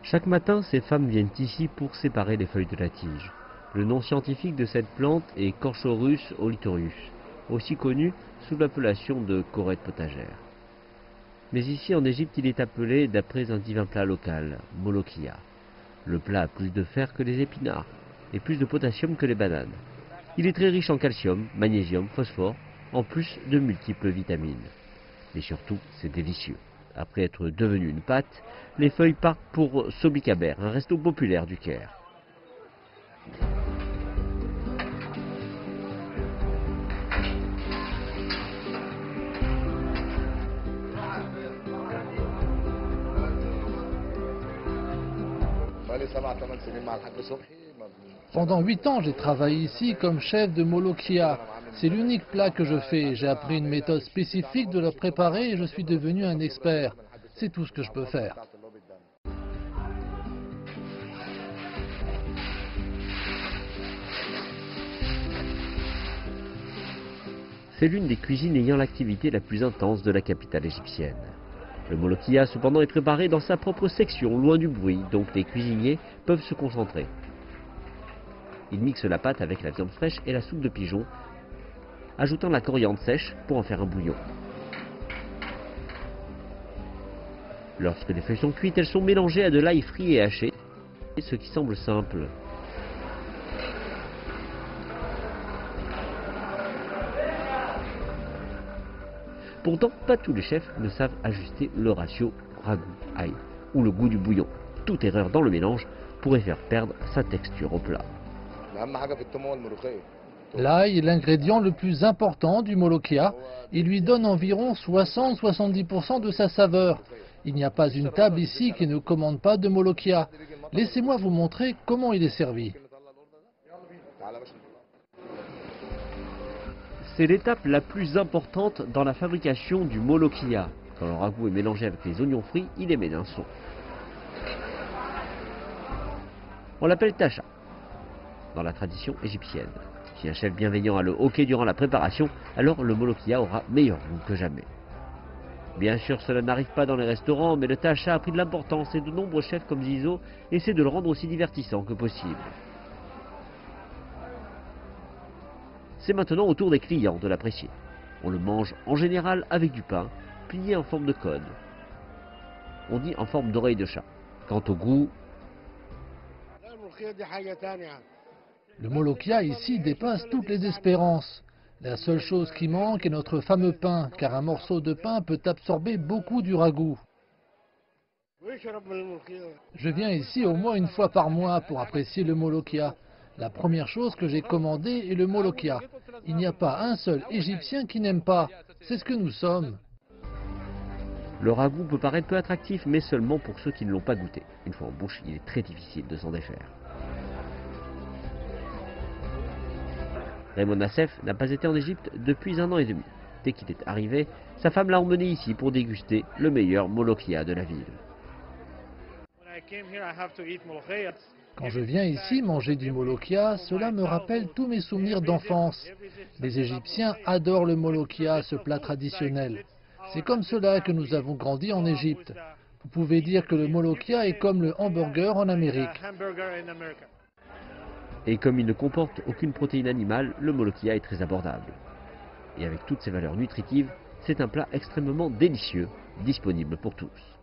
Chaque matin, ces femmes viennent ici pour séparer les feuilles de la tige. Le nom scientifique de cette plante est Corchorus olitorius, aussi connu sous l'appellation de corette potagère. Mais ici en Égypte, il est appelé d'après un divin plat local, molokhia. Le plat a plus de fer que les épinards et plus de potassium que les bananes. Il est très riche en calcium, magnésium, phosphore, en plus de multiples vitamines. Mais surtout, c'est délicieux. Après être devenu une pâte, les feuilles partent pour Sobikaber, un resto populaire du Caire. Pendant 8 ans, j'ai travaillé ici comme chef de molokhia. C'est l'unique plat que je fais. J'ai appris une méthode spécifique de le préparer et je suis devenu un expert. C'est tout ce que je peux faire. C'est l'une des cuisines ayant l'activité la plus intense de la capitale égyptienne. Le molokhia cependant est préparé dans sa propre section, loin du bruit, donc les cuisiniers peuvent se concentrer. Ils mixent la pâte avec la viande fraîche et la soupe de pigeon, ajoutant la coriandre sèche pour en faire un bouillon. Lorsque les feuilles sont cuites, elles sont mélangées à de l'ail frit et haché, ce qui semble simple. Pourtant, pas tous les chefs ne savent ajuster le ratio ragoût-ail ou le goût du bouillon. Toute erreur dans le mélange pourrait faire perdre sa texture au plat. L'ail est l'ingrédient le plus important du molokhia. Il lui donne environ 60-70% de sa saveur. Il n'y a pas une table ici qui ne commande pas de molokhia. Laissez-moi vous montrer comment il est servi. C'est l'étape la plus importante dans la fabrication du molokhia. Quand le ragoût est mélangé avec les oignons frits, il émet un son. On l'appelle tacha dans la tradition égyptienne. Si un chef bienveillant a le hoquet durant la préparation, alors le molokhia aura meilleur goût que jamais. Bien sûr, cela n'arrive pas dans les restaurants, mais le tacha a pris de l'importance et de nombreux chefs comme Zizo essaient de le rendre aussi divertissant que possible. C'est maintenant au tour des clients de l'apprécier. On le mange en général avec du pain, plié en forme de cône. On dit en forme d'oreille de chat. Quant au goût, le molokhia ici dépasse toutes les espérances. La seule chose qui manque est notre fameux pain, car un morceau de pain peut absorber beaucoup du ragoût. Je viens ici au moins une fois par mois pour apprécier le molokhia. La première chose que j'ai commandée est le molokhia. Il n'y a pas un seul Égyptien qui n'aime pas. C'est ce que nous sommes. le ragoût peut paraître peu attractif, mais seulement pour ceux qui ne l'ont pas goûté. Une fois en bouche, il est très difficile de s'en défaire. Raymond Nassef n'a pas été en Égypte depuis 1 an et demi. Dès qu'il est arrivé, sa femme l'a emmené ici pour déguster le meilleur molokhia de la ville. Quand je viens ici manger du molokhia, cela me rappelle tous mes souvenirs d'enfance. Les Égyptiens adorent le molokhia, ce plat traditionnel. C'est comme cela que nous avons grandi en Égypte. Vous pouvez dire que le molokhia est comme le hamburger en Amérique. Et comme il ne comporte aucune protéine animale, le molokhia est très abordable. Et avec toutes ses valeurs nutritives, c'est un plat extrêmement délicieux, disponible pour tous.